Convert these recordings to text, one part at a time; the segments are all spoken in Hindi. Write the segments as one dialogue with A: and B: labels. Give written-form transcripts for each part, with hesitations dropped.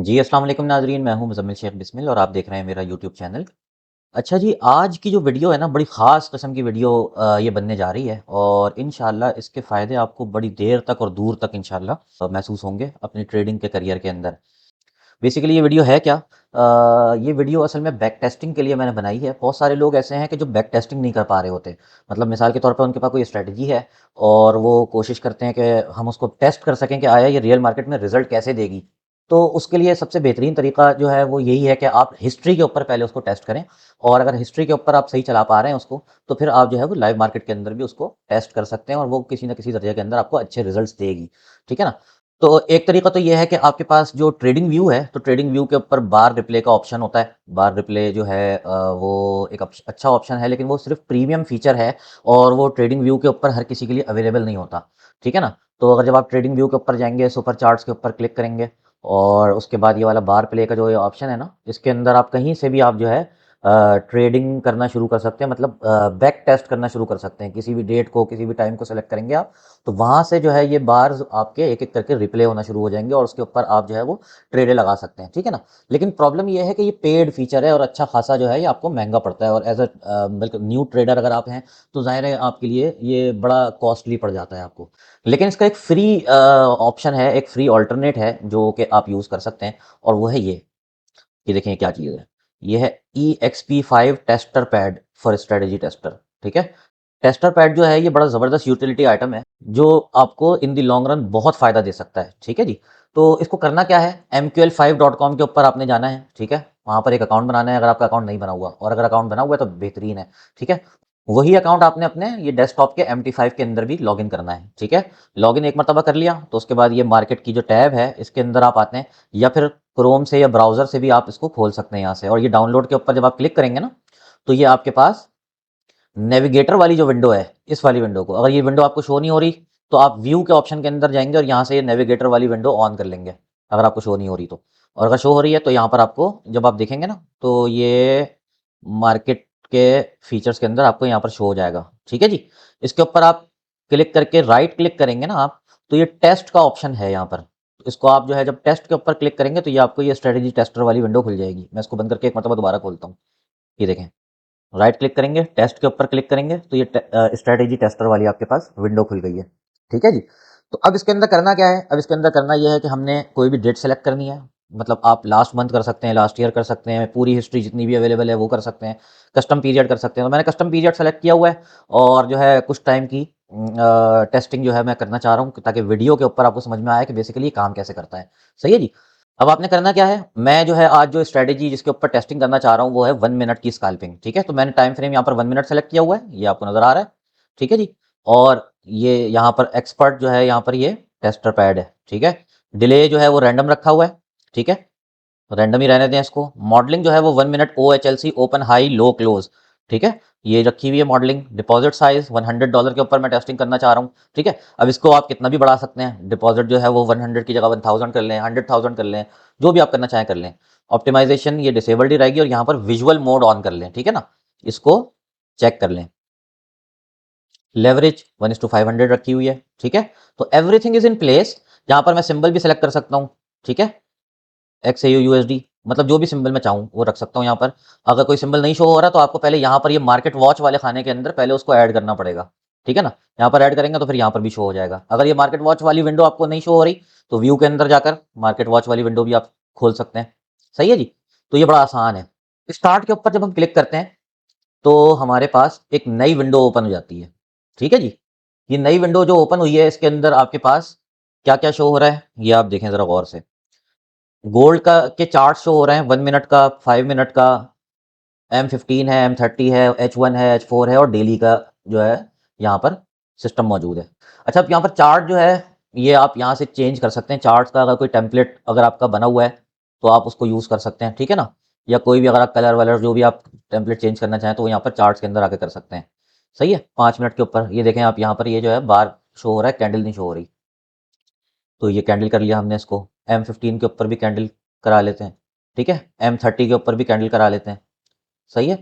A: जी, अस्सलाम वालेकुम नाज़रीन, मैं हूं मुज़म्मिल शेख बिस्मिल और आप देख रहे हैं मेरा यूट्यूब चैनल। अच्छा जी, आज की जो वीडियो है ना, बड़ी ख़ास किस्म की वीडियो ये बनने जा रही है और इंशाल्लाह इसके फ़ायदे आपको बड़ी देर तक और दूर तक इंशाल्लाह महसूस होंगे अपनी ट्रेडिंग के करियर के अंदर। बेसिकली ये वीडियो है क्या? ये वीडियो असल में बैक टेस्टिंग के लिए मैंने बनाई है। बहुत सारे लोग ऐसे हैं कि जो बैक टेस्टिंग नहीं कर पा रहे होते। मतलब मिसाल के तौर पे उनके पास कोई स्ट्रैटेजी है और वो कोशिश करते हैं कि हम उसको टेस्ट कर सकें कि आया ये रियल मार्केट में रिज़ल्ट कैसे देगी। तो उसके लिए सबसे बेहतरीन तरीका जो है वो यही है कि आप हिस्ट्री के ऊपर पहले उसको टेस्ट करें और अगर हिस्ट्री के ऊपर आप सही चला पा रहे हैं उसको, तो फिर आप जो है वो लाइव मार्केट के अंदर भी उसको टेस्ट कर सकते हैं और वो किसी न किसी दर्जे के अंदर आपको अच्छे रिज़ल्ट्स देगी। ठीक है ना? तो एक तरीका तो ये है कि आपके पास जो ट्रेडिंग व्यू है, तो ट्रेडिंग व्यू के ऊपर बार रिप्ले का ऑप्शन होता है। बार रिप्ले जो है वो एक अच्छा ऑप्शन है, लेकिन वो सिर्फ प्रीमियम फीचर है और वो ट्रेडिंग व्यू के ऊपर हर किसी के लिए अवेलेबल नहीं होता। ठीक है ना? तो अगर जब आप ट्रेडिंग व्यू के ऊपर जाएंगे, सुपर चार्ट्स के ऊपर क्लिक करेंगे और उसके बाद ये वाला बार प्ले का जो ये ऑप्शन है ना, इसके अंदर आप कहीं से भी आप जो है ट्रेडिंग करना शुरू कर सकते हैं। मतलब बैक टेस्ट करना शुरू कर सकते हैं। किसी भी डेट को, किसी भी टाइम को सेलेक्ट करेंगे आप, तो वहाँ से जो है ये बार्स आपके एक-एक करके रिप्ले होना शुरू हो जाएँगे और उसके ऊपर आप जो है वो ट्रेडें लगा सकते हैं, ठीक है ना? लेकिन प्रॉब्लम ये है कि ये पेड फीचर है और अच्छा खासा जो है ये आपको महँगा पड़ता है और बिल्कुल न्यू ट्रेडर अगर आप हैं, तो ज़ाहिर है आपके लिए ये बड़ा कॉस्टली पड़ जाता है आपको। लेकिन इसका एक फ्री ऑप्शन है, एक फ्री अल्टरनेट है जो कि आप यूज़ कर सकते हैं और वो है ये। ये देखें क्या चीज़ है। ये है EXP5 tester pad for strategy tester, ठीक है? टेस्टर पैड जो है ये बड़ा ज़बरदस्त यूटिलिटी आइटम है, जो आपको इन द लॉन्ग रन बहुत फ़ायदा दे सकता है, ठीक है जी? तो इसको करना क्या है, mql5.com के ऊपर आपने जाना है, ठीक है? वहाँ पर एक अकाउंट बनाना है अगर आपका अकाउंट नहीं बना हुआ और अगर अकाउंट बना हुआ है तो बेहतरीन है, ठीक है? वही अकाउंट आपने अपने ये डेस्कटॉप के MT5 के अंदर भी लॉगिन करना है, ठीक है? लॉगिन एक मर्तबा कर लिया, तो उसके बाद ये मार्केट की जो टैब है, इसके अंदर आप आते हैं या फिर क्रोम से या ब्राउज़र से भी आप इसको खोल सकते हैं यहाँ से और ये डाउनलोड के ऊपर जब आप क्लिक करेंगे ना, तो ये आपके पास नेविगेटर वाली जो विंडो है, इस वाली विंडो को, अगर ये विंडो आपको शो नहीं हो रही, तो आप व्यू के ऑप्शन के अंदर जाएँगे और यहाँ से ये नेविगेटर वाली विंडो ऑन कर लेंगे, अगर आपको शो नहीं हो रही तो। और अगर शो हो रही है, तो यहाँ पर आपको जब आप देखेंगे ना, तो ये मार्केट के फीचर्स के अंदर आपको यहाँ पर शो हो जाएगा, ठीक है जी? इसके ऊपर आप क्लिक करके राइट क्लिक करेंगे ना आप, तो ये टेस्ट का ऑप्शन है यहाँ पर। तो इसको आप जो है जब टेस्ट के ऊपर क्लिक करेंगे, तो ये आपको ये स्ट्रेटेजी टेस्टर वाली विंडो खुल जाएगी। मैं इसको बंद करके एक मरतबा दोबारा खोलता हूँ। ये देखें। राइट क्लिक करेंगे, टेस्ट के ऊपर क्लिक करेंगे, तो ये स्ट्रेटेजी टेस्टर वाली आपके पास विंडो खुल गई है, ठीक है जी? तो अब इसके अंदर करना क्या है? अब इसके अंदर करना ये है कि हमने कोई भी डेट सेलेक्ट करनी है। मतलब आप लास्ट मंथ कर सकते हैं, लास्ट ईयर कर सकते हैं, पूरी हिस्ट्री जितनी भी अवेलेबल है वो कर सकते हैं, कस्टम पीरियड कर सकते हैं। तो मैंने कस्टम पीरियड सेलेक्ट किया हुआ है और जो है कुछ टाइम की टेस्टिंग जो है मैं करना चाह रहा हूँ, ताकि वीडियो के ऊपर आपको समझ में आए कि बेसिकली ये काम कैसे करता है। सही है जी? अब आपने करना क्या है, मैं जो है आज जो स्ट्रेटेजी जिसके ऊपर टेस्टिंग करना चाह रहा हूँ वो है 1 मिनट की स्कैल्पिंग, ठीक है? तो मैंने टाइम फ्रेम यहाँ पर 1 मिनट सेलेक्ट किया हुआ है, ये आपको नजर आ रहा है, ठीक है जी? और ये यहाँ पर एक्सपर्ट जो है, यहाँ पर ये टेस्टर पैड है, ठीक है? डिले जो है वो रैंडम रखा हुआ है, ठीक है? रैंडम ही रहने दें इसको। मॉडलिंग जो है वो 1 minute OHLC open high low close, ठीक है? ये रखी हुई है मॉडलिंग। डिपॉजिट साइज $100 के ऊपर मैं टेस्टिंग करना चाह रहा हूँ, ठीक है? अब इसको आप कितना भी बढ़ा सकते हैं। डिपॉजिट जो है वो 100 की जगह 1000 कर लें, 100,000 कर लें, जो भी आप करना चाहें कर लें। ऑप्टिमाइजेशन ये डिसेबल्ड ही रहेगी और यहाँ पर विजुअल मोड ऑन कर लें, ठीक है ना? इसको चेक कर लें। लेवरेज 1:500 रखी हुई है, ठीक है? तो एवरीथिंग इज इन प्लेस। यहाँ पर मैं सिंबल भी सेलेक्ट कर सकता हूँ, ठीक है? XAUUSD, मतलब जो भी सिंबल मैं चाहूँ वो रख सकता हूँ यहाँ पर। अगर कोई सिंबल नहीं शो हो रहा तो आपको पहले यहाँ पर ये मार्केट वॉच वाले खाने के अंदर पहले उसको ऐड करना पड़ेगा, ठीक है ना? यहाँ पर ऐड करेंगे तो फिर यहाँ पर भी शो हो जाएगा। अगर ये मार्केट वॉच वाली विंडो आपको नहीं शो हो रही, तो व्यू के अंदर जाकर मार्केट वॉच वाली विंडो भी आप खोल सकते हैं। सही है जी? तो ये बड़ा आसान है। स्टार्ट के ऊपर जब हम क्लिक करते हैं, तो हमारे पास एक नई विंडो ओपन हो जाती है, ठीक है जी? ये नई विंडो जो ओपन हुई है, इसके अंदर आपके पास क्या क्या शो हो रहा है, ये आप देखें जरा गौर से। गोल्ड का के चार्ट शो हो रहे हैं, 1 मिनट का, 5 मिनट का, M15 है, M30 है, H1 है, H4 है और डेली का जो है यहाँ पर सिस्टम मौजूद है। अच्छा, अब यहाँ पर चार्ट जो है ये आप यहाँ से चेंज कर सकते हैं। चार्ट का अगर कोई टेम्पलेट अगर आपका बना हुआ है, तो आप उसको यूज़ कर सकते हैं, ठीक है ना? या कोई भी अगर आप कलर वलर जो भी आप टेम्पलेट चेंज करना चाहें, तो वो यहाँ पर चार्ट्स के अंदर आके कर सकते हैं। सही है? 5 मिनट के ऊपर ये देखें आप, यहाँ पर ये जो है बार शो हो रहा है, कैंडल नहीं शो हो रही। तो ये कैंडल कर लिया हमने इसको। M15 के ऊपर भी कैंडल करा लेते हैं, ठीक है? M30 के ऊपर भी कैंडल करा लेते हैं। सही है?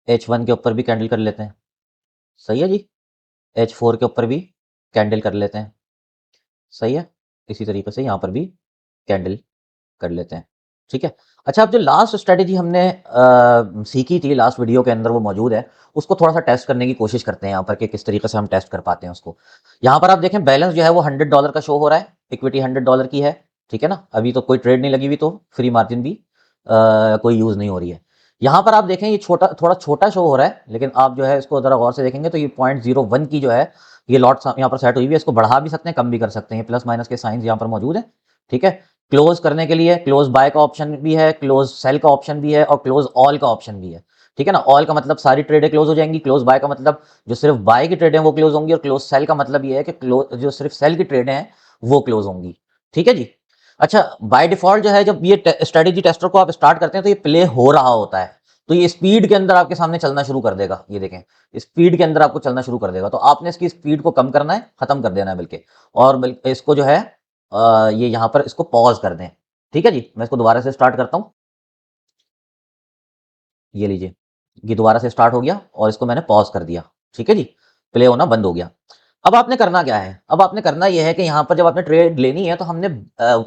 A: H1 के ऊपर भी कैंडल कर लेते हैं। सही है जी? H4 के ऊपर भी कैंडल कर लेते हैं। सही है? इसी तरीके से यहाँ पर भी कैंडल कर लेते हैं। ठीक है। अच्छा, अब जो लास्ट स्ट्रेटेजी हमने सीखी थी लास्ट वीडियो के अंदर, वो मौजूद है, उसको थोड़ा सा टेस्ट करने की कोशिश करते हैं यहाँ पर कि किस तरीके से हम टेस्ट कर पाते हैं उसको। यहाँ पर आप देखें बैलेंस जो है वो $100 का शो हो रहा है, इक्विटी $100 की है, ठीक है ना। अभी तो कोई ट्रेड नहीं लगी हुई, तो फ्री मार्जिन भी कोई यूज नहीं हो रही है। यहाँ पर आप देखें ये थोड़ा छोटा शो हो रहा है, लेकिन आप जो है इसको जरा गौर से देखेंगे तो ये 0.01 की जो है ये लॉट यहाँ पर सेट हुई हुई है। इसको बढ़ा भी सकते हैं, कम भी कर सकते हैं, प्लस माइनस के साइंस यहाँ पर मौजूद है, ठीक है। क्लोज करने के लिए क्लोज बाय का ऑप्शन भी है, क्लोज सेल का ऑप्शन भी है, और क्लोज ऑल का ऑप्शन भी है, ठीक है ना। ऑल का मतलब सारी ट्रेडें क्लोज हो जाएंगी, क्लोज बाय का मतलब जो सिर्फ बाय की ट्रेडें वो क्लोज होंगी, और क्लोज सेल का मतलब ये है कि क्लोज जो सिर्फ सेल की ट्रेडें हैं वो क्लोज होंगी, ठीक है जी। अच्छा, बाय डिफॉल्ट जो है जब ये स्ट्रेटेजी टेस्टर को आप स्टार्ट करते हैं तो ये प्ले हो रहा होता है, तो ये स्पीड के अंदर आपके सामने चलना शुरू कर देगा। ये देखें, स्पीड के अंदर आपको चलना शुरू कर देगा, तो आपने इसकी स्पीड को कम करना है, खत्म कर देना है बल्कि, और बल्कि इसको जो है ये यहाँ पर इसको पॉज कर दें, ठीक है जी। मैं इसको दोबारा से स्टार्ट करता हूँ, ये लीजिए, ये दोबारा से स्टार्ट हो गया और इसको मैंने पॉज कर दिया, ठीक है जी, प्ले होना बंद हो गया। अब आपने करना क्या है, अब आपने करना यह है कि यहाँ पर जब आपने ट्रेड लेनी है तो हमने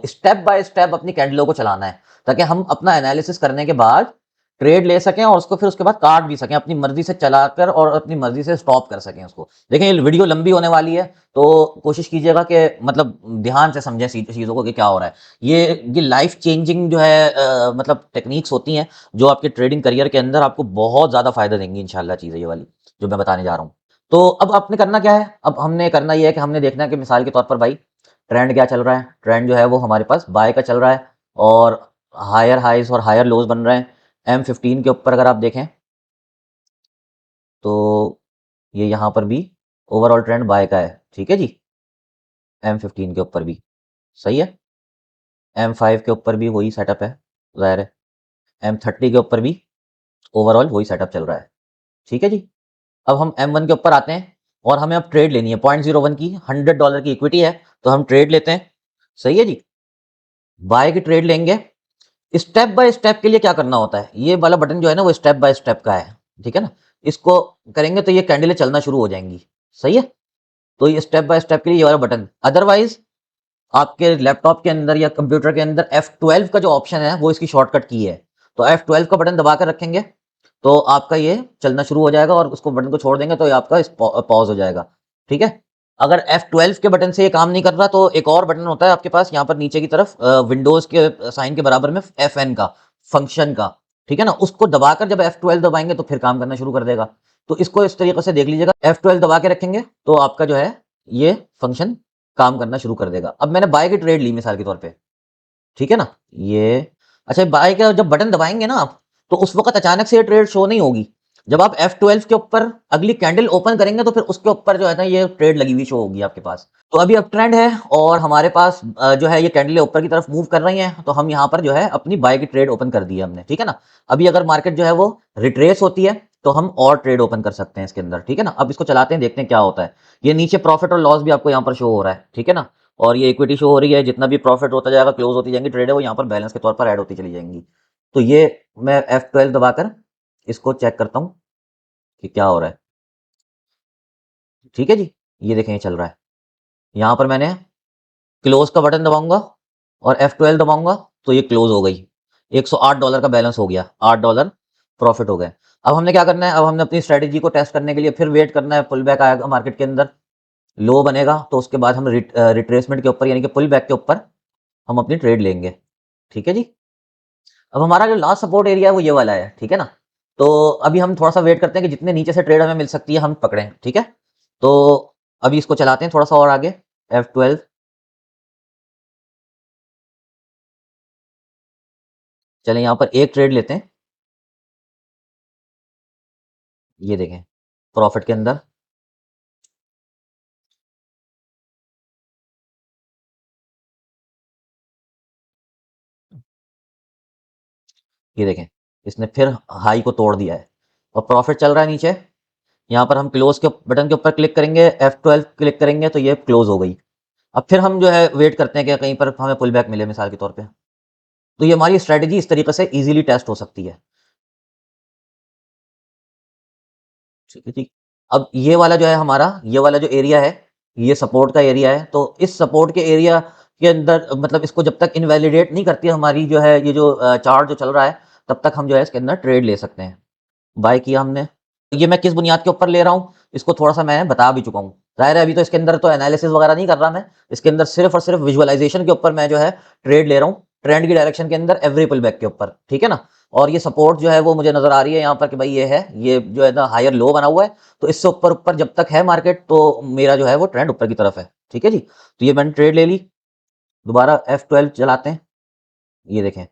A: स्टेप बाय स्टेप अपनी कैंडलों को चलाना है, ताकि हम अपना एनालिसिस करने के बाद ट्रेड ले सकें और उसको फिर उसके बाद काट भी सकें, अपनी मर्जी से चलाकर और अपनी मर्जी से स्टॉप कर सकें उसको। देखें ये वीडियो लंबी होने वाली है, तो कोशिश कीजिएगा कि मतलब ध्यान से समझें चीज़ों को कि क्या हो रहा है। ये लाइफ चेंजिंग जो है मतलब टेक्निक्स होती हैं जो आपके ट्रेडिंग करियर के अंदर आपको बहुत ज़्यादा फायदा देंगी इंशाल्लाह, चीज़ें ये वाली जो मैं बताने जा रहा हूँ। तो अब आपने करना क्या है, अब हमने करना ये है कि हमने देखना है कि मिसाल के तौर पर भाई ट्रेंड क्या चल रहा है। ट्रेंड जो है वो हमारे पास बाय का चल रहा है, और हायर हाइज और हायर लोज बन रहे हैं। M15 के ऊपर अगर आप देखें तो ये यहाँ पर भी ओवरऑल ट्रेंड बाय का है, ठीक है जी। M15 के ऊपर भी सही है, M5 के ऊपर भी वही सेटअप है, जाहिर है। M30 के ऊपर भी ओवरऑल वही सेटअप चल रहा है, ठीक है जी। अब हम M1 के ऊपर आते हैं और हमें अब ट्रेड लेनी है, 0.01 की $100 की इक्विटी है, तो हम ट्रेड लेते हैं, सही है जी। बाय की ट्रेड लेंगे। स्टेप बाय स्टेप के लिए क्या करना होता है, ये वाला बटन जो है ना वो स्टेप बाय स्टेप का है, ठीक है ना। इसको करेंगे तो ये कैंडलें चलना शुरू हो जाएंगी, सही है। तो ये स्टेप बाय स्टेप के लिए ये वाला बटन, अदरवाइज आपके लैपटॉप के अंदर या कंप्यूटर के अंदर F12 का जो ऑप्शन है वो इसकी शॉर्टकट की है, तो F12 का बटन दबा कर रखेंगे तो आपका ये चलना शुरू हो जाएगा, और उसको बटन को छोड़ देंगे तो ये आपका पॉज हो जाएगा, ठीक है। अगर F12 के बटन से ये काम नहीं कर रहा तो एक और बटन होता है आपके पास यहाँ पर नीचे की तरफ, विंडोज के साइन के बराबर में FN का, फंक्शन का, ठीक है ना। उसको दबाकर जब F12 दबाएंगे तो फिर काम करना शुरू कर देगा। तो इसको इस तरीके से देख लीजिएगा, F12 दबा के रखेंगे तो आपका जो है ये फंक्शन काम करना शुरू कर देगा। अब मैंने बाय की ट्रेड ली मिसाल के तौर पे, ठीक है ना, ये। अच्छा, बाय का जब बटन दबाएंगे ना आप, तो उस वक्त अचानक से ये ट्रेड शो नहीं होगी। जब आप F12 के ऊपर अगली कैंडल ओपन करेंगे तो फिर उसके ऊपर जो है ना ये ट्रेड लगी हुई शो होगी आपके पास। तो अभी अप ट्रेंड है और हमारे पास जो है ये कैंडलें ऊपर की तरफ मूव कर रही हैं, तो हम यहाँ पर जो है अपनी बाय की ट्रेड ओपन कर दी है हमने, ठीक है ना। अभी अगर मार्केट जो है वो रिट्रेस होती है तो हम और ट्रेड ओपन कर सकते हैं इसके अंदर, ठीक है ना। अब इसको चलाते हैं, देखते हैं क्या होता है। ये नीचे प्रॉफिट और लॉस भी आपको यहाँ पर शो हो रहा है, ठीक है ना, और ये इक्विटी शो हो रही है। जितना भी प्रॉफिट होता जाएगा, क्लोज होती जाएंगी ट्रेड है वो यहाँ पर बैलेंस के तौर पर ऐड होती चली जाएंगी। तो ये मैं F12 दबाकर इसको चेक करता हूँ कि क्या हो रहा है, ठीक है जी। ये देखें ये चल रहा है, यहाँ पर मैंने क्लोज का बटन दबाऊंगा और F12 दबाऊंगा तो ये क्लोज हो गई। $108 का बैलेंस हो गया, $8 प्रॉफिट हो गए। अब हमने क्या करना है, अब हमने अपनी स्ट्रेटेजी को टेस्ट करने के लिए फिर वेट करना है, पुल बैक आएगा मार्केट के अंदर, लो बनेगा तो उसके बाद हम रिट्रेसमेंट के ऊपर यानी कि पुल बैक के ऊपर हम अपनी ट्रेड लेंगे, ठीक है जी। अब हमारा जो लास्ट सपोर्ट एरिया है वो ये वाला है, ठीक है ना। तो अभी हम थोड़ा सा वेट करते हैं कि जितने नीचे से ट्रेड हमें मिल सकती है हम पकड़ें, ठीक है। तो अभी इसको चलाते हैं थोड़ा सा और आगे, F12। चलें यहाँ पर एक ट्रेड लेते हैं, ये देखें प्रॉफिट के अंदर, ये देखें इसने फिर हाई को तोड़ दिया है और प्रॉफिट चल रहा है नीचे। यहाँ पर हम क्लोज के बटन के ऊपर क्लिक करेंगे, F12 क्लिक करेंगे तो ये क्लोज हो गई। अब फिर हम जो है वेट करते हैं कि कहीं पर हमें पुल बैक मिले मिसाल के तौर पे। तो ये हमारी स्ट्रेटेजी इस तरीके से इजीली टेस्ट हो सकती है, ठीक है जी। अब ये वाला जो है हमारा, ये वाला जो एरिया है ये सपोर्ट का एरिया है, तो इस सपोर्ट के एरिया के अंदर मतलब इसको जब तक इनवैलिडेट नहीं करती हमारी जो है ये जो चार्ट जो चल रहा है, तब तक हम जो है इसके अंदर ट्रेड ले सकते हैं। बाय किया हमने। ये मैं किस बुनियाद के ऊपर ले रहा हूँ, इसको थोड़ा-सा मैं बता भी चुका हूँ। ज़ाहिर है अभी तो इसके अंदर तो एनालिसिस वगैरह नहीं कर रहा मैं, इसके अंदर सिर्फ़ और सिर्फ़ विजुअलाइज़ेशन के ऊपर मैं जो है ट्रेड ले रहा हूँ, ट्रेंड की डायरेक्शन के अंदर एवरी पुल बैक के ऊपर, ठीक है ना? और ये सपोर्ट जो है वो मुझे नज़र आ रही है यहाँ पर कि भाई ये है, ये जो है ना हायर लो बना हुआ है, तो इससे ऊपर-ऊपर जब तक है मार्केट तो मेरा जो है वो ट्रेंड ऊपर की तरफ है, ठीक है जी? तो ये मैंने ट्रेड ले ली, दोबारा F12 चलाते हैं, ये देखें,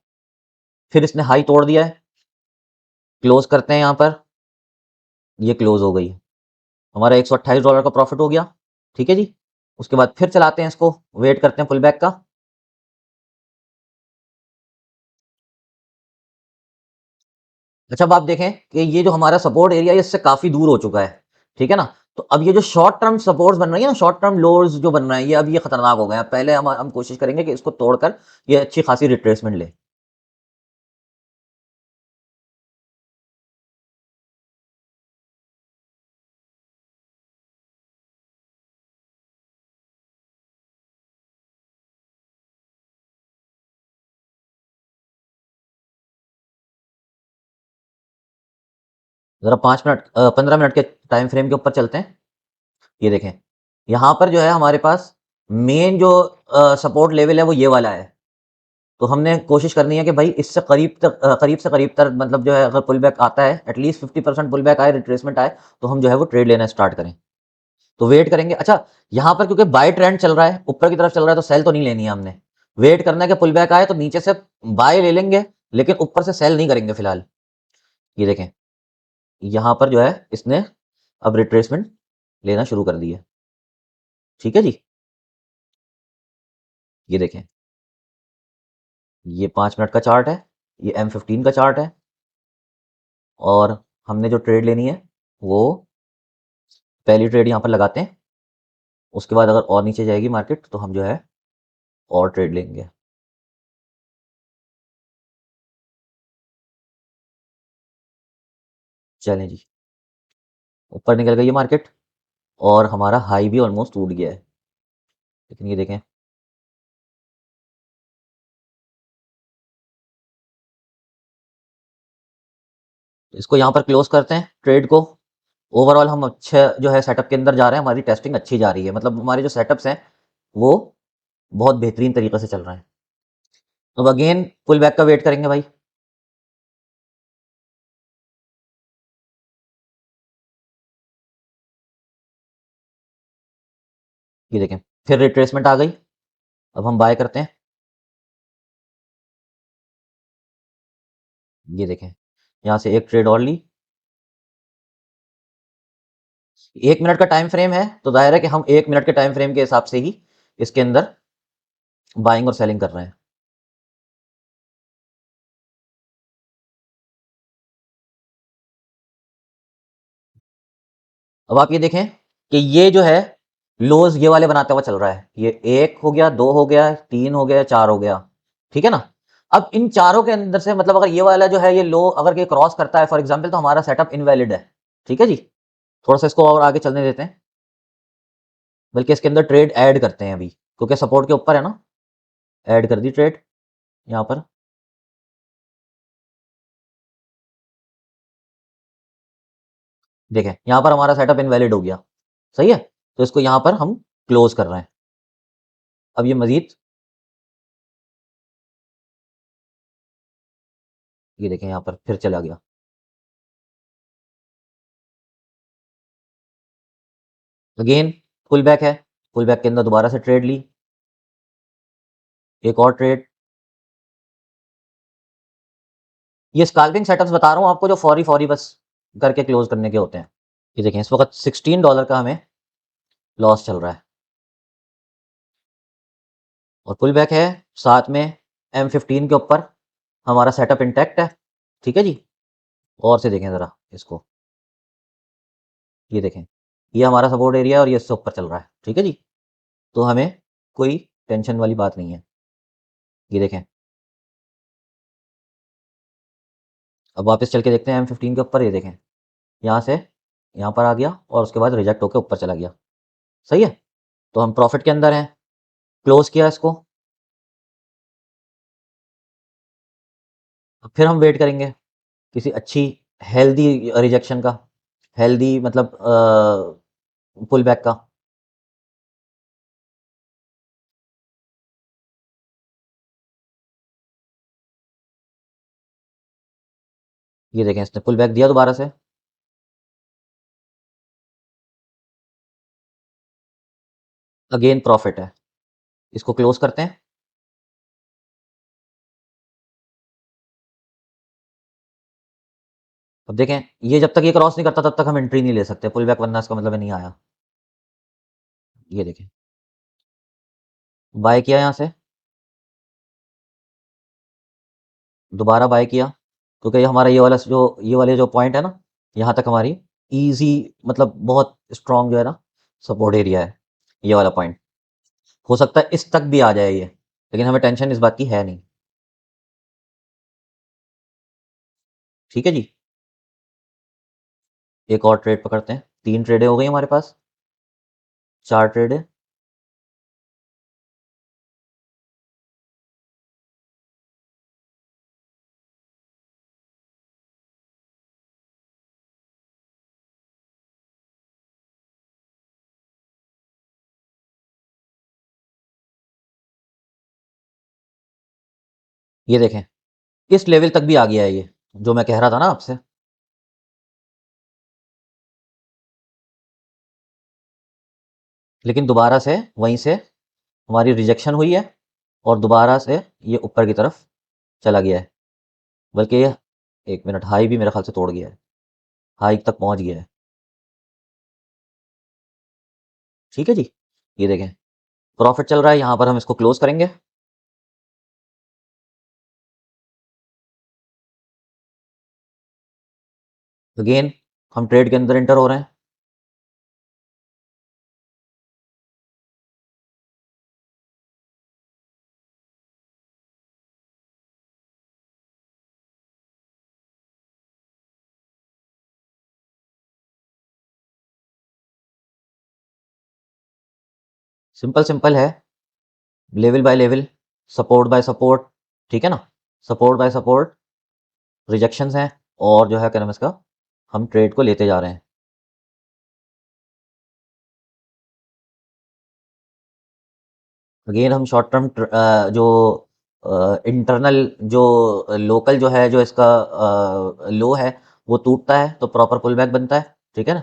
A: फिर इसने हाई तोड़ दिया है, क्लोज़ करते हैं यहाँ पर, ये क्लोज़ हो गई। हमारा $128 का प्रॉफिट हो गया, ठीक है जी। उसके बाद फिर चलाते हैं इसको, वेट करते हैं पुल बैक का। अच्छा अब आप देखें कि ये जो हमारा सपोर्ट एरिया है इससे काफी दूर हो चुका है, ठीक है ना? तो अब ये जो शॉर्ट टर्म सपोर्ट्स बन रही है ना, शॉर्ट टर्म लोज जो बन रहे हैं, ये अब ये खतरनाक हो गए हैं। पहले हम कोशिश करेंगे कि इसको तोड़कर ये अच्छी खासी रिट्रेसमेंट ले। जरा 5 मिनट 15 मिनट के टाइम फ्रेम के ऊपर चलते हैं। ये देखें, यहाँ पर जो है हमारे पास मेन जो सपोर्ट लेवल है वो ये वाला है। तो हमने कोशिश करनी है कि भाई इससे करीब तक करीब से करीब तक मतलब जो है अगर पुल बैक आता है, एटलीस्ट 50% पुल बैक आए, रिट्रेसमेंट आए, तो हम जो है वो ट्रेड लेना स्टार्ट करें। तो वेट करेंगे। अच्छा, यहाँ पर क्योंकि बाय ट्रेंड चल रहा है, ऊपर की तरफ चल रहा है, तो सेल तो नहीं लेनी है हमने। वेट करना है कि पुल बैक आए तो नीचे से बाय ले लेंगे, लेकिन ऊपर से सेल नहीं करेंगे फिलहाल। ये देखें, यहाँ पर जो है इसने अब रिट्रेसमेंट लेना शुरू कर दी है, ठीक है जी। ये देखें, ये 5 मिनट का चार्ट है, ये M15 का चार्ट है, और हमने जो ट्रेड लेनी है वो पहली ट्रेड यहाँ पर लगाते हैं। उसके बाद अगर और नीचे जाएगी मार्केट तो हम जो है और ट्रेड लेंगे। चलें जी, ऊपर निकल गई है मार्केट और हमारा हाई भी ऑलमोस्ट टूट गया है। लेकिन ये देखें, इसको यहाँ पर क्लोज करते हैं ट्रेड को। ओवरऑल हम अच्छे जो है सेटअप के अंदर जा रहे हैं, हमारी टेस्टिंग अच्छी जा रही है, मतलब हमारे जो सेटअप्स हैं वो बहुत बेहतरीन तरीके से चल रहे हैं। अब अगेन पुल बैक का वेट करेंगे भाई। ये देखें, फिर रिट्रेसमेंट आ गई, अब हम बाय करते हैं। ये देखें, यहाँ से एक ट्रेड और ली। 1 मिनट का टाइम फ्रेम है, तो जाहिर है कि हम 1 मिनट के टाइम फ्रेम के हिसाब से ही इसके अंदर बाइंग और सेलिंग कर रहे हैं। अब आप ये देखें कि ये जो है लोज ये वाले बनाते हुआ चल रहा है। ये एक हो गया, दो हो गया, तीन हो गया, चार हो गया, ठीक है ना? अब इन चारों के अंदर से मतलब अगर ये वाला जो है ये लो अगर ये क्रॉस करता है फॉर एग्जांपल, तो हमारा सेटअप इनवैलिड है, ठीक है जी। थोड़ा सा इसको और आगे चलने देते हैं, बल्कि इसके अंदर ट्रेड ऐड करते हैं अभी, क्योंकि सपोर्ट के ऊपर है ना। ऐड कर दी ट्रेड यहाँ पर। देखें, यहाँ पर हमारा सेटअप इनवैलिड हो गया, सही है। तो इसको यहाँ पर हम क्लोज कर रहे हैं। अब ये मजीद, ये देखें यहाँ पर फिर चला गया। अगेन पुल बैक है, पुल बैक के अंदर दोबारा से ट्रेड ली, एक और ट्रेड। ये स्काल्पिंग सेटअप्स बता रहा हूँ आपको, जो फौरी फौरी बस करके क्लोज करने के होते हैं। ये देखें, इस वक्त $16 का हमें लॉस चल रहा है, और पुल बैक है साथ में M15 के ऊपर। हमारा सेटअप इंटैक्ट है, ठीक है जी। और से देखें ज़रा इसको, ये देखें, ये हमारा सपोर्ट एरिया है और ये इससे ऊपर चल रहा है, ठीक है जी। तो हमें कोई टेंशन वाली बात नहीं है। ये देखें, अब वापस चल के देखते हैं M15 के ऊपर। ये देखें, यहाँ से यहाँ पर आ गया और उसके बाद रिजेक्ट होकर ऊपर चला गया, सही है। तो हम प्रॉफिट के अंदर हैं, क्लोज किया इसको। फिर हम वेट करेंगे किसी अच्छी हेल्दी रिजेक्शन का, हेल्दी मतलब पुल बैक का। ये देखें इसने पुल बैक दिया दोबारा से। अगेन प्रॉफिट है। इसको क्लोज करते हैं। अब देखें, ये जब तक ये क्रॉस नहीं करता तब तक हम एंट्री नहीं ले सकते पुल बैक, वरना इसका मतलब है नहीं आया। ये देखें, बाय किया यहाँ से, दोबारा बाय किया, क्योंकि ये हमारा ये वाले जो पॉइंट है ना, यहाँ तक हमारी इजी मतलब बहुत स्ट्रांग जो है ना सपोर्ट एरिया है ये वाला पॉइंट। हो सकता है इस तक भी आ जाए ये, लेकिन हमें टेंशन इस बात की है नहीं। ठीक है जी। एक और ट्रेड पकड़ते हैं, 3 ट्रेडें हो गई हमारे पास, 4 ट्रेडें। ये देखें, इस लेवल तक भी आ गया है ये, जो मैं कह रहा था ना आपसे। लेकिन दोबारा से वहीं से हमारी रिजेक्शन हुई है, और दोबारा से ये ऊपर की तरफ चला गया है। बल्कि ये, एक मिनट, हाई भी मेरे ख्याल से तोड़ गया है, हाई तक पहुंच गया है। ठीक है जी। ये देखें, प्रॉफिट चल रहा है, यहाँ पर हम इसको क्लोज करेंगे। अगेन हम ट्रेड के अंदर एंटर हो रहे हैं। सिंपल सिंपल है, level by level, support bye support. ठीक है ना, सपोर्ट बाय सपोर्ट, रिजेक्शंस हैं, और जो है क्या नाम है इसका, हम ट्रेड को लेते जा रहे हैं। अगेन हम शॉर्ट टर्म जो इंटरनल जो लोकल जो है, जो इसका लो है, वो टूटता है तो प्रॉपर पुल बैक बनता है। ठीक है ना,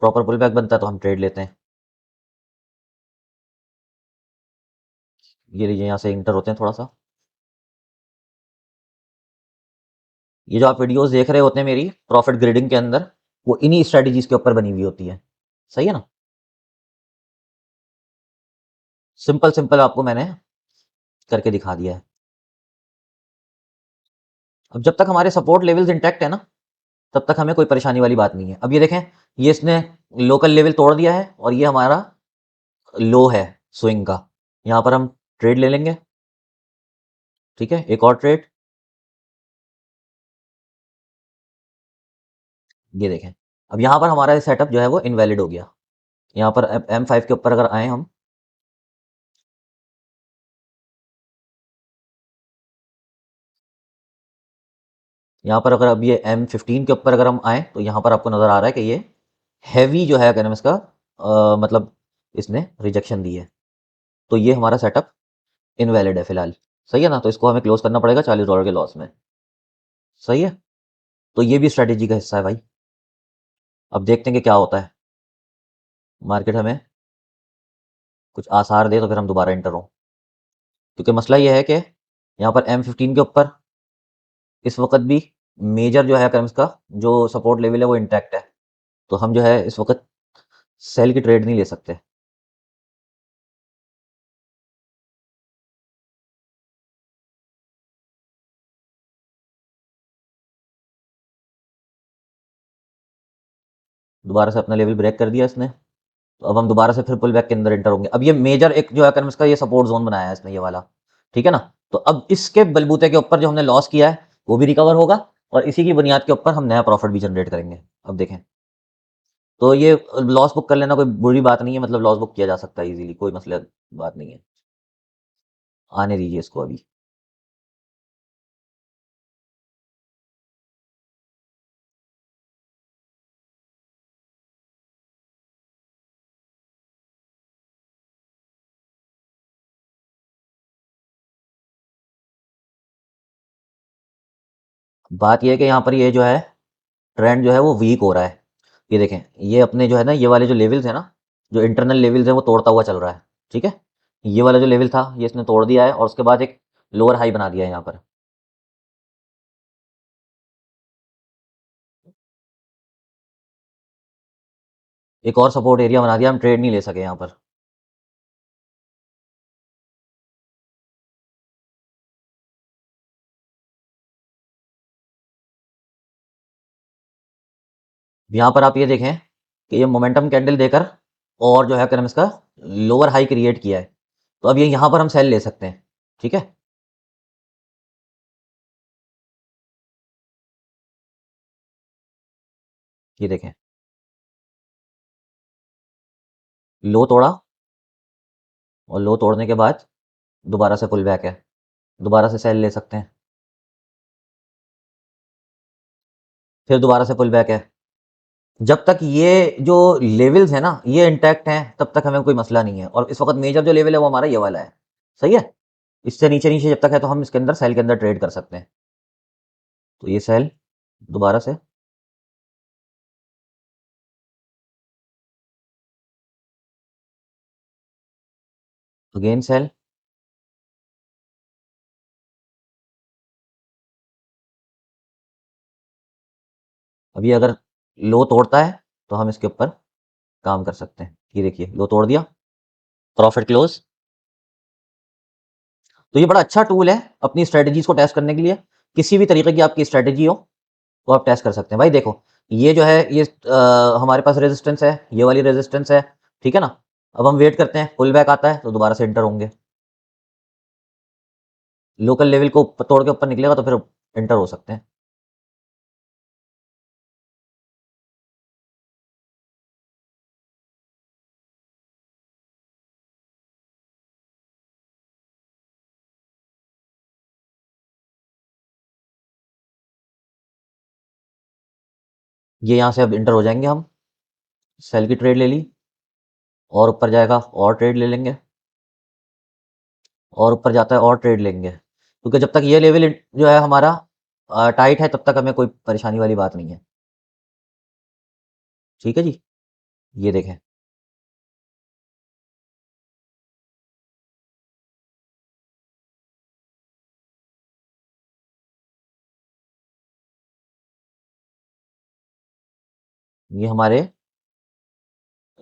A: प्रॉपर पुल बैक बनता है तो हम ट्रेड लेते हैं। ये लीजिए, यहाँ से इंटर होते हैं थोड़ा सा। ये जो आप वीडियोस देख रहे होते हैं मेरी प्रॉफिट ग्रेडिंग के अंदर, वो इन्हीं स्ट्रेटजीज के ऊपर बनी हुई होती है। सही है ना, सिंपल सिंपल आपको मैंने करके दिखा दिया है। अब जब तक हमारे सपोर्ट लेवल्स इंटैक्ट है ना, तब तक हमें कोई परेशानी वाली बात नहीं है। अब ये देखें, ये इसने लोकल लेवल तोड़ दिया है, और ये हमारा लो है स्विंग का। यहाँ पर हम ट्रेड ले लेंगे। ठीक है, एक और ट्रेड। ये देखें, अब यहाँ पर हमारा सेटअप जो है वो इनवैलिड हो गया। यहाँ पर M5 के ऊपर अगर आए हम, यहाँ पर अगर अब ये M15 के ऊपर अगर हम आए, तो यहाँ पर आपको नजर आ रहा है कि ये हैवी जो है क्या नाम है इसका, मतलब इसने रिजेक्शन दी है। तो ये हमारा सेटअप इनवैलिड है फिलहाल। सही है ना, तो इसको हमें क्लोज करना पड़ेगा $40 के लॉस में। सही है, तो ये भी स्ट्रेटेजी का हिस्सा है भाई। अब देखते हैं कि क्या होता है, मार्केट हमें कुछ आसार दे तो फिर हम दोबारा इंटर हों। क्योंकि मसला ये है कि यहाँ पर M15 के ऊपर इस वक्त भी मेजर जो है करम्स का जो सपोर्ट लेवल है वो इंटैक्ट है। तो हम जो है इस वक्त सेल की ट्रेड नहीं ले सकते। दोबारा से अपना लेवल ब्रेक कर दिया इसने, तो अब हम दोबारा से फिर पुल बैक के अंदर एंटर होंगे। अब ये मेजर एक जो है करम्स का ये सपोर्ट जोन बनाया है इसने, ये वाला। ठीक है ना, तो अब इसके बलबूते के ऊपर जो हमने लॉस किया है वो भी रिकवर होगा, और इसी की बुनियाद के ऊपर हम नया प्रॉफिट भी जनरेट करेंगे। अब देखें, तो ये लॉस बुक कर लेना कोई बुरी बात नहीं है, मतलब लॉस बुक किया जा सकता है इजीली, कोई मसला बात नहीं है। आने दीजिए इसको अभी। बात ये है कि यहाँ पर ये जो है ट्रेंड जो है वो वीक हो रहा है। ये देखें, ये अपने जो है ना, ये वाले जो लेवल्स है ना, जो इंटरनल लेवल्स है वो तोड़ता हुआ चल रहा है। ठीक है, ये वाला जो लेवल था ये इसने तोड़ दिया है और उसके बाद एक लोअर हाई बना दिया है यहाँ पर। एक और सपोर्ट एरिया बना दिया, हम ट्रेड नहीं ले सके यहाँ पर। यहाँ पर आप ये देखें कि ये मोमेंटम कैंडल देकर और जो है करम इसका लोअर हाई क्रिएट किया है, तो अब ये यहाँ पर हम सेल ले सकते हैं। ठीक है, ये देखें, लो तोड़ा और लो तोड़ने के बाद दोबारा से पुल बैक है, दोबारा से सेल ले सकते हैं, फिर दोबारा से पुल बैक है। जब तक ये जो लेवल्स है ना ये इंटैक्ट हैं तब तक हमें कोई मसला नहीं है, और इस वक्त मेजर जो लेवल है वो हमारा ये वाला है। सही है, इससे नीचे नीचे जब तक है तो हम इसके अंदर सेल के अंदर ट्रेड कर सकते हैं। तो ये सेल दोबारा से, अगेन सेल, अभी अगर लो तोड़ता है तो हम इसके ऊपर काम कर सकते हैं। ये देखिए लो तोड़ दिया, प्रॉफिट क्लोज। तो ये बड़ा अच्छा टूल है अपनी स्ट्रेटजीज को टेस्ट करने के लिए। किसी भी तरीके की आपकी स्ट्रेटजी हो तो आप टेस्ट कर सकते हैं। भाई देखो, ये जो है ये हमारे पास रेजिस्टेंस है, ये वाली रेजिस्टेंस है। ठीक है ना, अब हम वेट करते हैं, पुल बैक आता है तो दोबारा से एंटर होंगे। लोकल लेवल को तोड़ के ऊपर निकलेगा तो फिर एंटर हो सकते हैं। ये यहाँ से अब एंटर हो जाएंगे हम, सेल की ट्रेड ले ली और ऊपर जाएगा और ट्रेड ले लेंगे, और ऊपर जाता है और ट्रेड लेंगे, क्योंकि जब तक ये लेवल जो है हमारा टाइट है तब तक हमें कोई परेशानी वाली बात नहीं है। ठीक है जी, ये देखें, ये हमारे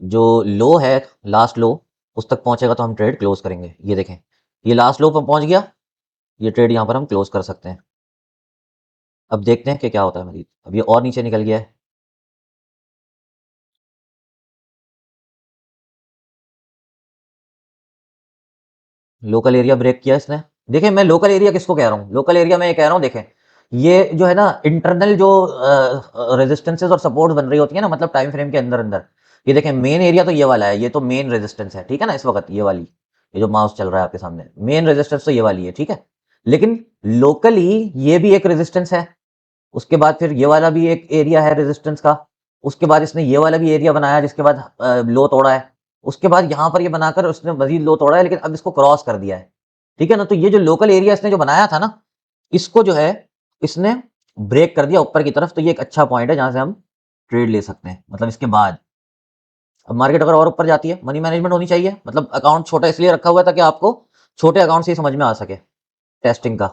A: जो लो है, लास्ट लो, उस तक पहुंचेगा तो हम ट्रेड क्लोज करेंगे। ये देखें, ये लास्ट लो पर पहुंच गया, ये ट्रेड यहाँ पर हम क्लोज कर सकते हैं। अब देखते हैं कि क्या होता है मजीद। अब ये और नीचे निकल गया है, लोकल एरिया ब्रेक किया इसने। देखें, मैं लोकल एरिया किसको कह रहा हूँ, लोकल एरिया मैं ये कह रहा हूँ, देखें ये जो है ना इंटरनल जो रेजिस्टेंसेज और सपोर्ट बन रही होती है ना, मतलब टाइम फ्रेम के अंदर अंदर, ये देखें मेन एरिया तो ये वाला है, ये तो मेन रेजिस्टेंस है। ठीक है ना, इस वक्त ये वाली, ये जो माउस चल रहा है आपके सामने, मेन रेजिस्टेंस तो ये वाली है। ठीक है, लेकिन लोकली ये भी एक रेजिस्टेंस है, उसके बाद फिर ये वाला भी एक एरिया है रेजिस्टेंस का, उसके बाद इसने ये वाला भी एरिया बनाया जिसके बाद लो तोड़ा है, उसके बाद यहाँ पर ये बनाकर उसने मजीद लो तोड़ा है, लेकिन अब इसको क्रॉस कर दिया है। ठीक है ना, तो ये जो लोकल एरिया इसने जो बनाया था ना, इसको जो है इसने ब्रेक कर दिया ऊपर की तरफ, तो ये एक अच्छा पॉइंट है जहां से हम ट्रेड ले सकते हैं। मतलब इसके बाद अब मार्केट अगर और ऊपर जाती है, मनी मैनेजमेंट होनी चाहिए। मतलब अकाउंट छोटा इसलिए रखा हुआ है ताकि आपको छोटे अकाउंट से ही समझ में आ सके टेस्टिंग का।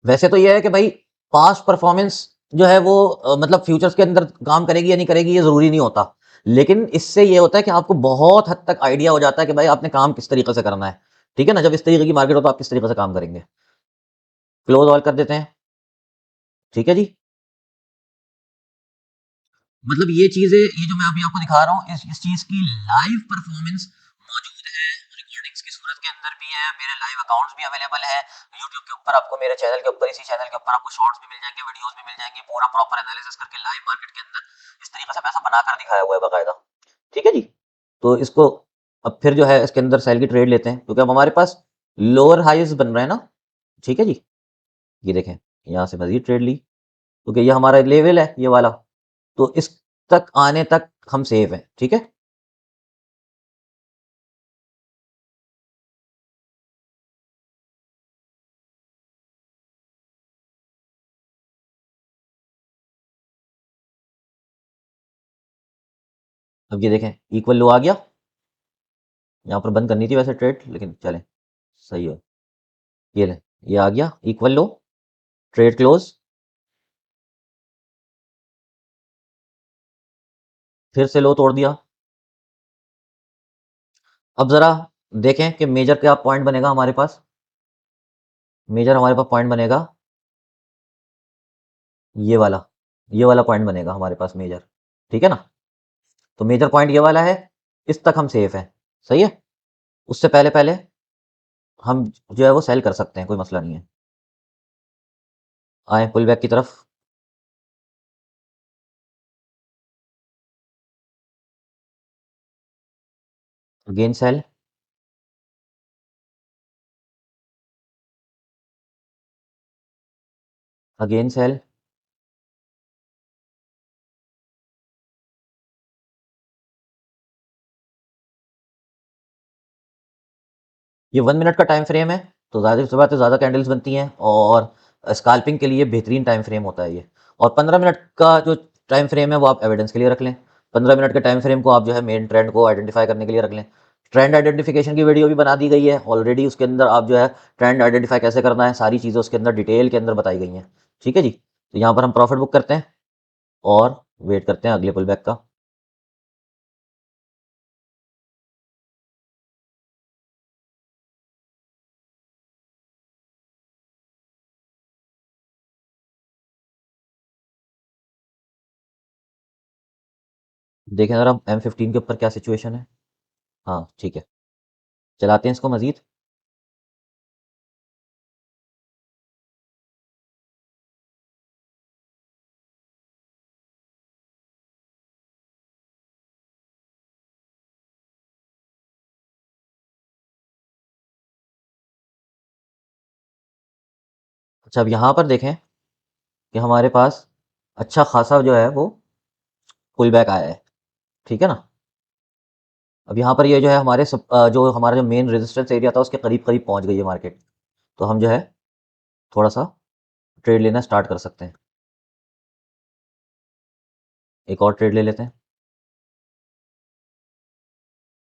A: वैसे तो ये है कि भाई पास्ट परफॉर्मेंस जो है वो मतलब फ्यूचर्स के अंदर काम करेगी या नहीं करेगी ये जरूरी नहीं होता, लेकिन इससे ये होता है कि आपको बहुत हद तक आइडिया हो जाता है कि भाई आपने काम किस तरीके से करना है। ठीक है ना, जब इस तरीके की मार्केट हो तो आप किस तरीके से काम करेंगे। क्लोज ऑल कर देते हैं। ठीक है जी, मतलब ये चीजें, ये जो मैं अभी आपको दिखा रहा हूँ, इस चीज की लाइव परफॉर्मेंस मौजूद है, रिकॉर्डिंग्स की सूरत के अंदर भी है, मेरे लाइव अकाउंट्स भी अवेलेबल है यूट्यूब के ऊपर। आपको मेरे चैनल के ऊपर, इसी चैनल के ऊपर आपको शॉर्ट्स भी मिल जाएंगे, वीडियोस भी मिल जाएंगी, पूरा प्रॉपर एनालिसिस करके लाइव मार्केट के अंदर इस तरीके से पैसा बनाकर दिखाया हुआ है बाकायदा। ठीक है जी, तो इसको अब फिर जो है इसके अंदर सेल की ट्रेड लेते हैं, क्योंकि अब हमारे पास लोअर हाइज बन रहे हैं ना। ठीक है जी, ये देखें, यहाँ से मजीद ट्रेड ली क्योंकि ये हमारा लेवल है ये वाला, तो इस तक आने तक हम सेफ हैं। ठीक है, अब ये देखें इक्वल लो आ गया, यहाँ पर बंद करनी थी वैसे ट्रेड, लेकिन चलें सही है। ये ले, ये आ गया इक्वल लो, ट्रेड क्लोज, फिर से लो तोड़ दिया। अब जरा देखें कि मेजर क्या पॉइंट बनेगा हमारे पास। मेजर हमारे पास पॉइंट बनेगा ये वाला, ये वाला पॉइंट बनेगा हमारे पास मेजर, ठीक है ना। तो मेजर पॉइंट ये वाला है, इस तक हम सेफ हैं, सही है। उससे पहले पहले हम जो है वो सेल कर सकते हैं, कोई मसला नहीं है। आए पुल बैक की तरफ, अगेन सेल, अगेन सेल, ये 1 मिनट का टाइम फ्रेम है, तो ज़्यादा से बात ज़्यादा कैंडल्स बनती हैं, और स्काल्पिंग के लिए बेहतरीन टाइम फ्रेम होता है ये। और 15 मिनट का जो टाइम फ्रेम है वो आप एविडेंस के लिए रख लें। 15 मिनट के टाइम फ्रेम को आप जो है मेन ट्रेंड को आइडेंटिफाई करने के लिए रख लें। ट्रेंड आइडेंटिफिकेशन की वीडियो भी बना दी गई है ऑलरेडी, उसके अंदर आप जो है ट्रेंड आइडेंटिफाई कैसे करना है सारी चीज़ें उसके अंदर डिटेल के अंदर बताई गई हैं, ठीक है जी। तो यहाँ पर हम प्रॉफिट बुक करते हैं और वेट करते हैं अगले पुल बैक का। देखें ज़रा M15 के ऊपर क्या सिचुएशन है। हाँ ठीक है, चलाते हैं इसको मज़ीद। अच्छा अब यहाँ पर देखें कि हमारे पास अच्छा खासा जो है वो पुल बैक आया है, ठीक है ना। अब यहाँ पर ये जो है हमारे जो हमारा जो मेन रेजिस्टेंस एरिया था उसके करीब करीब पहुँच गई है मार्केट। तो हम जो है थोड़ा सा ट्रेड लेना स्टार्ट कर सकते हैं। एक और ट्रेड ले लेते हैं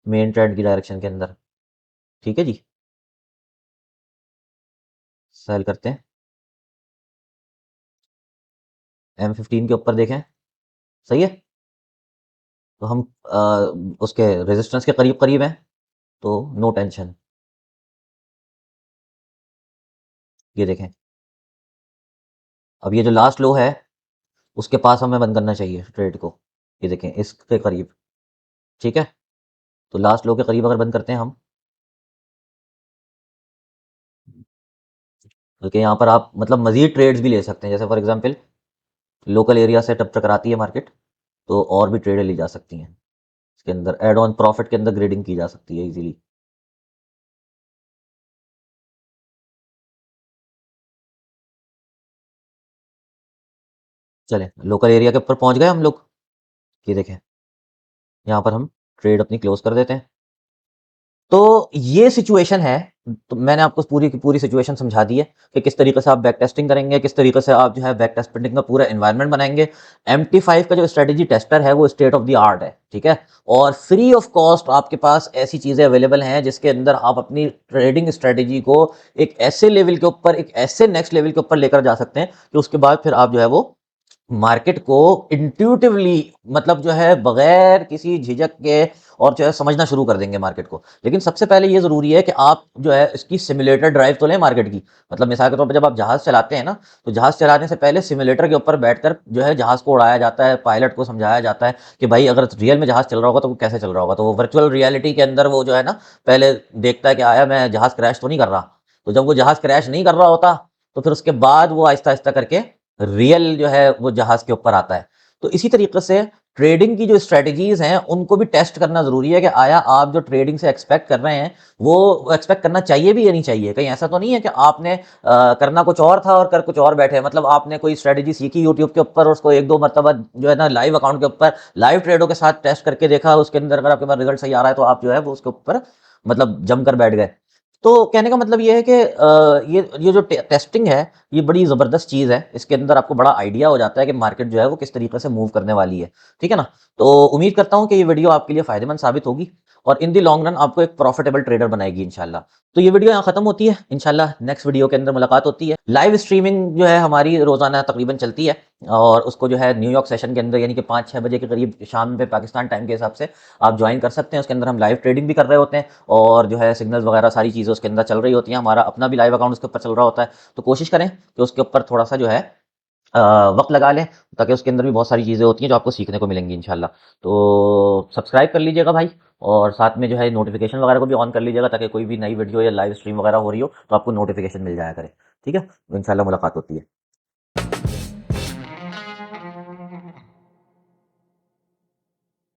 A: मेन ट्रेंड की डायरेक्शन के अंदर, ठीक है जी। सेल करते हैं। M15 के ऊपर देखें, सही है। तो हम उसके रेजिस्टेंस के करीब करीब हैं, तो नो टेंशन। ये देखें, अब ये जो लास्ट लो है उसके पास हमें बंद करना चाहिए ट्रेड को। ये देखें इसके करीब, ठीक है। तो लास्ट लो के करीब अगर बंद करते हैं हम, बल्कि यहाँ पर आप मतलब मजीद ट्रेड्स भी ले सकते हैं, जैसे फॉर एग्जांपल लोकल एरिया से टप टकराती है मार्केट, तो और भी ट्रेडें ली जा सकती हैं। इसके अंदर एड ऑन प्रॉफिट के अंदर ग्रेडिंग की जा सकती है इजीली। चलें लोकल एरिया के ऊपर पहुंच गए हम लोग। ये देखें यहाँ पर हम ट्रेड अपनी क्लोज कर देते हैं। तो ये सिचुएशन है, तो मैंने आपको पूरी की पूरी सिचुएशन समझा दी है कि किस तरीके से आप बैक टेस्टिंग करेंगे, किस तरीके से आप जो है बैक टेस्टिंग का पूरा एनवायरनमेंट बनाएंगे। MT5 का जो स्ट्रेटेजी टेस्टर है वो स्टेट ऑफ द आर्ट है, ठीक है। और फ्री ऑफ कॉस्ट आपके पास ऐसी चीजें अवेलेबल हैं जिसके अंदर आप अपनी ट्रेडिंग स्ट्रेटेजी को एक ऐसे लेवल के ऊपर, एक ऐसे नेक्स्ट लेवल के ऊपर लेकर जा सकते हैं कि उसके बाद फिर आप जो है वो मार्केट को इंट्यूटिवली, मतलब जो है बगैर किसी झिझक के और जो है समझना शुरू कर देंगे मार्केट को। लेकिन सबसे पहले ये जरूरी है कि आप जो है इसकी सिमुलेटर ड्राइव तो लें मार्केट की। मतलब मिसाल के तौर पर जब आप जहाज चलाते हैं ना, तो जहाज चलाने से पहले सिमुलेटर के ऊपर बैठकर जो है जहाज को उड़ाया जाता है, पायलट को समझाया जाता है कि भाई अगर रियल में जहाज चल रहा होगा तो वो कैसे चल रहा होगा। तो वो वर्चुअल रियलिटी के अंदर वो जो है ना पहले देखता है कि आया मैं जहाज क्रैश तो नहीं कर रहा। तो जब वो जहाज क्रैश नहीं कर रहा होता, तो फिर उसके बाद वो आहिस्ता आहिस्ता करके रियल जो है वो जहाज के ऊपर आता है। तो इसी तरीके से ट्रेडिंग की जो स्ट्रेटजीज हैं उनको भी टेस्ट करना जरूरी है कि आया आप जो ट्रेडिंग से एक्सपेक्ट कर रहे हैं वो एक्सपेक्ट करना चाहिए भी या नहीं चाहिए। कहीं ऐसा तो नहीं है कि आपने करना कुछ और था और कर कुछ और बैठे। मतलब आपने कोई स्ट्रेटजी सीखी यूट्यूब के ऊपर और उसको एक दो मरतबा जो है ना लाइव अकाउंट के ऊपर लाइव ट्रेडों के साथ टेस्ट करके देखा, उसके अंदर अगर आपके पास रिजल्ट सही आ रहा है तो आप जो है वो उसके ऊपर मतलब जम कर बैठ गए। तो कहने का मतलब ये है कि ये जो टेस्टिंग है, ये बड़ी ज़बरदस्त चीज़ है। इसके अंदर आपको बड़ा आइडिया हो जाता है कि मार्केट जो है वो किस तरीके से मूव करने वाली है। ठीक है ना? तो उम्मीद करता हूँ कि ये वीडियो आपके लिए फ़ायदेमंद साबित होगी और इन द लॉन्ग रन आपको एक प्रॉफिटेबल ट्रेडर बनाएगी इंशाल्लाह। तो ये वीडियो यहाँ खत्म होती है। इंशाल्लाह नेक्स्ट वीडियो के अंदर मुलाकात होती है। लाइव स्ट्रीमिंग जो है हमारी रोज़ाना तकरीबन चलती है और उसको जो है न्यूयॉर्क सेशन के अंदर यानी कि 5-6 बजे के करीब शाम में पाकिस्तान टाइम के हिसाब से आप ज्वाइन कर सकते हैं। उसके अंदर हम लाइव ट्रेडिंग भी कर रहे होते हैं और जो है सिग्नल्स वगैरह सारी चीज़ें उसके अंदर चल रही होती हैं। हमारा अपना भी लाइव अकाउंट उसके ऊपर चल रहा होता है। तो कोशिश करें कि उसके ऊपर थोड़ा-सा जो है अ, वक़्त लगा लें, ताकि उसके अंदर भी बहुत सारी चीज़ें होती हैं जो आपको सीखने को मिलेंगी इंशाल्लाह। तो सब्सक्राइब कर लीजिएगा भाई और साथ में जो है नोटिफ़िकेशन वगैरह को भी ऑन कर लीजिएगा, ताकि कोई भी नई वीडियो या लाइव स्ट्रीम वगैरह हो रही हो तो आपको नोटिफ़िकेशन मिल जाया करे। ठीक है? तो इंशाल्लाह मुलाकात होती है।